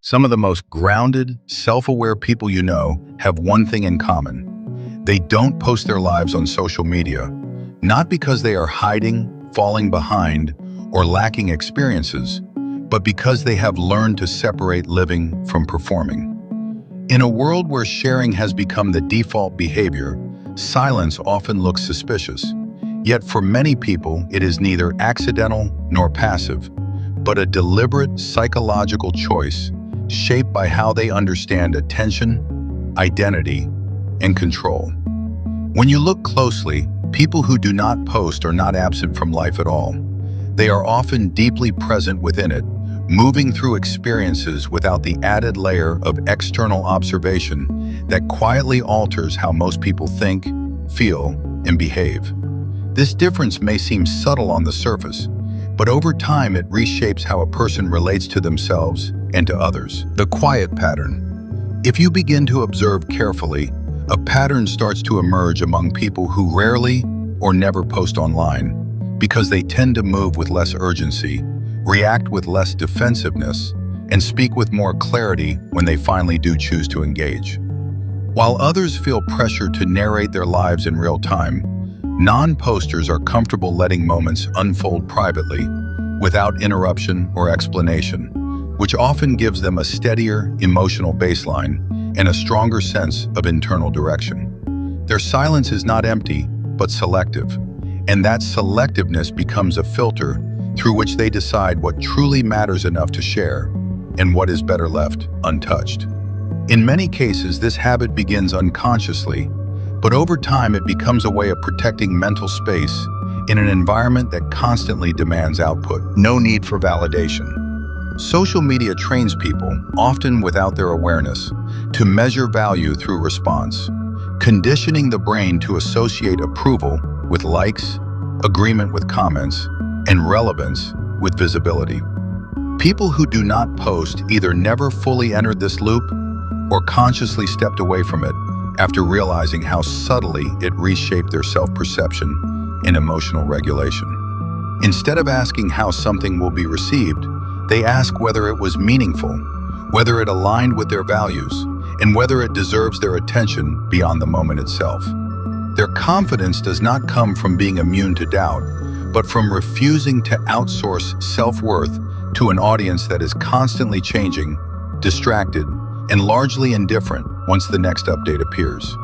Some of the most grounded, self-aware people you know have one thing in common. They don't post their lives on social media, not because they are hiding, falling behind, or lacking experiences, but because they have learned to separate living from performing. In a world where sharing has become the default behavior, silence often looks suspicious. Yet for many people, it is neither accidental nor passive, but a deliberate psychological choice shaped by how they understand attention, identity, and control. When you look closely, people who do not post are not absent from life at all. They are often deeply present within it, moving through experiences without the added layer of external observation that quietly alters how most people think, feel, and behave. This difference may seem subtle on the surface, but over time it reshapes how a person relates to themselves and to others. The quiet pattern. If you begin to observe carefully, a pattern starts to emerge among people who rarely or never post online, because they tend to move with less urgency, react with less defensiveness, and speak with more clarity when they finally do choose to engage. While others feel pressure to narrate their lives in real time, non-posters are comfortable letting moments unfold privately, without interruption or explanation, which often gives them a steadier emotional baseline and a stronger sense of internal direction. Their silence is not empty, but selective, and that selectiveness becomes a filter through which they decide what truly matters enough to share and what is better left untouched. In many cases, this habit begins unconsciously, but over time it becomes a way of protecting mental space in an environment that constantly demands output. No need for validation. Social media trains people, often without their awareness, to measure value through response, conditioning the brain to associate approval with likes, agreement with comments, and relevance with visibility. People who do not post either never fully entered this loop or consciously stepped away from it after realizing how subtly it reshaped their self-perception and emotional regulation. Instead of asking how something will be received, they ask whether it was meaningful, whether it aligned with their values, and whether it deserves their attention beyond the moment itself. Their confidence does not come from being immune to doubt, but from refusing to outsource self-worth to an audience that is constantly changing, distracted, and largely indifferent once the next update appears.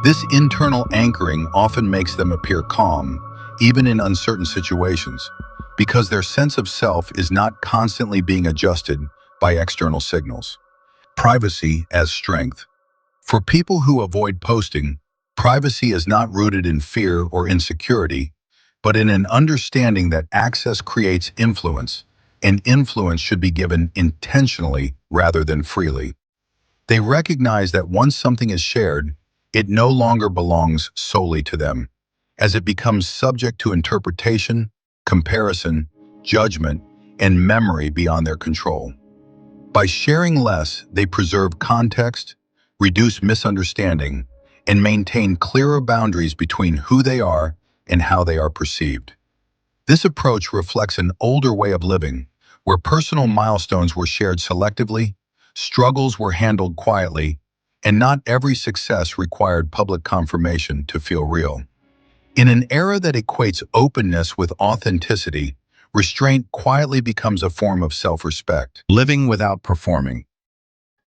This internal anchoring often makes them appear calm, even in uncertain situations, because their sense of self is not constantly being adjusted by external signals. Privacy as strength. For people who avoid posting, privacy is not rooted in fear or insecurity, but in an understanding that access creates influence, and influence should be given intentionally rather than freely. They recognize that once something is shared, it no longer belongs solely to them, as it becomes subject to interpretation, comparison, judgment, and memory beyond their control. By sharing less, they preserve context, reduce misunderstanding, and maintain clearer boundaries between who they are and how they are perceived. This approach reflects an older way of living, where personal milestones were shared selectively, struggles were handled quietly, and not every success required public confirmation to feel real. In an era that equates openness with authenticity, restraint quietly becomes a form of self-respect. Living without performing.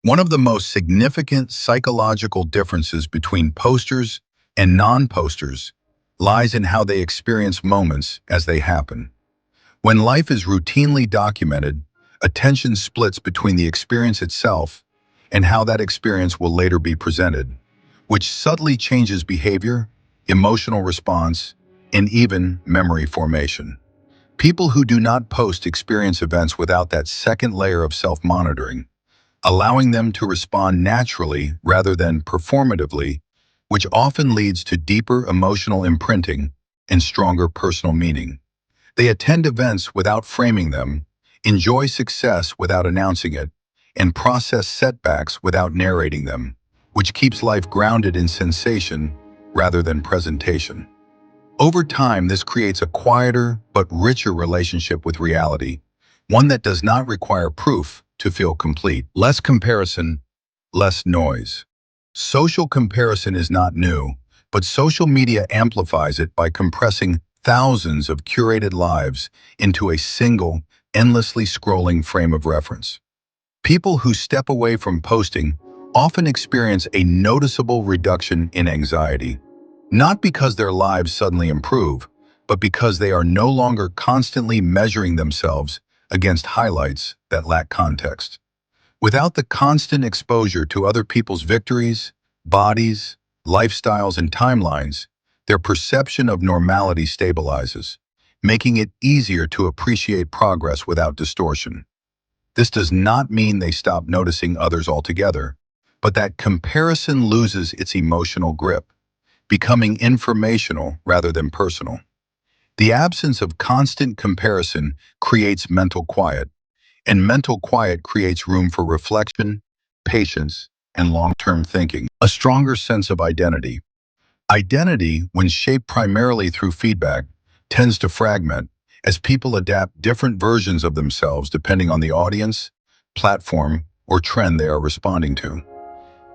One of the most significant psychological differences between posters and non-posters lies in how they experience moments as they happen. When life is routinely documented, attention splits between the experience itself and how that experience will later be presented, which subtly changes behavior, emotional response, and even memory formation. People who do not post experience events without that second layer of self-monitoring, allowing them to respond naturally rather than performatively, which often leads to deeper emotional imprinting and stronger personal meaning. They attend events without framing them, enjoy success without announcing it, and process setbacks without narrating them, which keeps life grounded in sensation rather than presentation. Over time, this creates a quieter but richer relationship with reality, one that does not require proof to feel complete. Less comparison, less noise. Social comparison is not new, but social media amplifies it by compressing thousands of curated lives into a single, endlessly scrolling frame of reference. People who step away from posting often experience a noticeable reduction in anxiety, not because their lives suddenly improve, but because they are no longer constantly measuring themselves against highlights that lack context. Without the constant exposure to other people's victories, bodies, lifestyles, and timelines, their perception of normality stabilizes, making it easier to appreciate progress without distortion. This does not mean they stop noticing others altogether, but that comparison loses its emotional grip, becoming informational rather than personal. The absence of constant comparison creates mental quiet, and mental quiet creates room for reflection, patience, and long-term thinking. A stronger sense of identity. Identity, when shaped primarily through feedback, tends to fragment as people adapt different versions of themselves depending on the audience, platform, or trend they are responding to.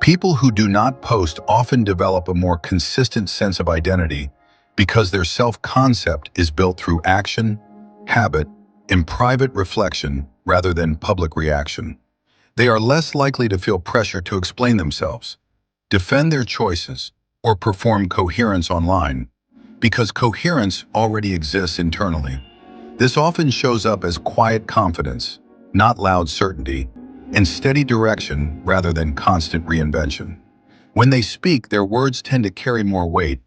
People who do not post often develop a more consistent sense of identity because their self-concept is built through action, habit, and private reflection rather than public reaction. They are less likely to feel pressure to explain themselves, defend their choices, or perform coherence online, because coherence already exists internally. This often shows up as quiet confidence, not loud certainty, and steady direction rather than constant reinvention. When they speak, their words tend to carry more weight,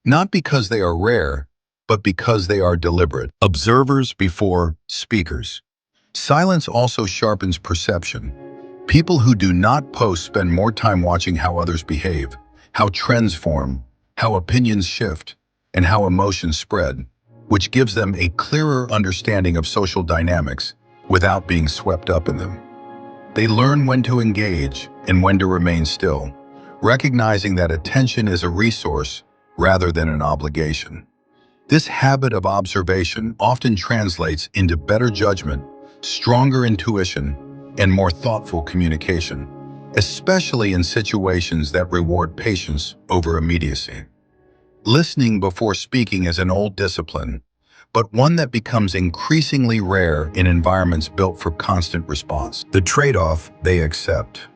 not because they are rare, but because they are deliberate. Observers before speakers. Silence also sharpens perception. People who do not post spend more time watching how others behave, how trends form, how opinions shift, and how emotions spread, which gives them a clearer understanding of social dynamics without being swept up in them. They learn when to engage and when to remain still, recognizing that attention is a resource rather than an obligation. This habit of observation often translates into better judgment, stronger intuition, and more thoughtful communication, especially in situations that reward patience over immediacy. Listening before speaking is an old discipline, but one that becomes increasingly rare in environments built for constant response. The trade-off they accept.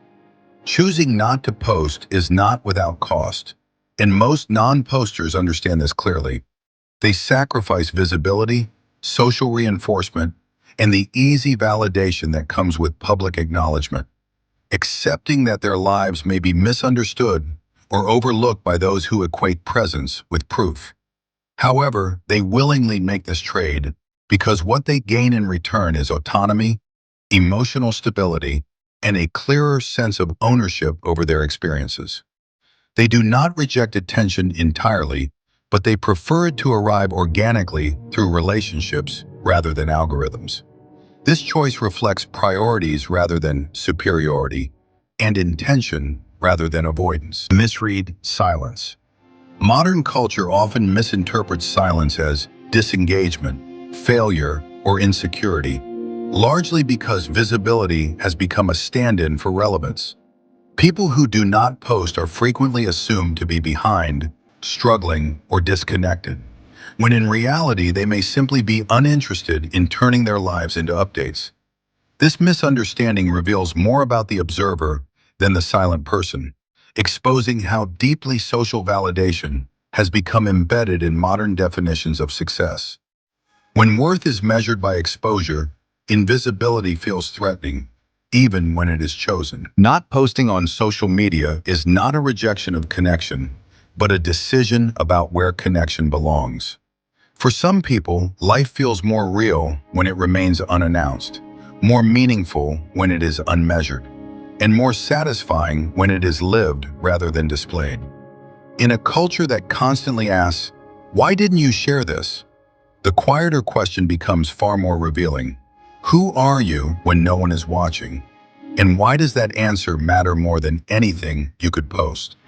Choosing not to post is not without cost, and most non-posters understand this clearly. They sacrifice visibility, social reinforcement, and the easy validation that comes with public acknowledgement, accepting that their lives may be misunderstood or overlooked by those who equate presence with proof. However, they willingly make this trade because what they gain in return is autonomy, emotional stability, and a clearer sense of ownership over their experiences. They do not reject attention entirely, but they prefer it to arrive organically through relationships rather than algorithms. This choice reflects priorities rather than superiority, and intention rather than avoidance. Misread silence. Modern culture often misinterprets silence as disengagement, failure, or insecurity, largely because visibility has become a stand-in for relevance. People who do not post are frequently assumed to be behind, struggling, or disconnected, when in reality they may simply be uninterested in turning their lives into updates. This misunderstanding reveals more about the observer than the silent person, exposing how deeply social validation has become embedded in modern definitions of success. When worth is measured by exposure, invisibility feels threatening, even when it is chosen. Not posting on social media is not a rejection of connection, but a decision about where connection belongs. For some people, life feels more real when it remains unannounced, more meaningful when it is unmeasured, and more satisfying when it is lived rather than displayed. In a culture that constantly asks, "Why didn't you share this?" the quieter question becomes far more revealing. Who are you when no one is watching? And why does that answer matter more than anything you could post?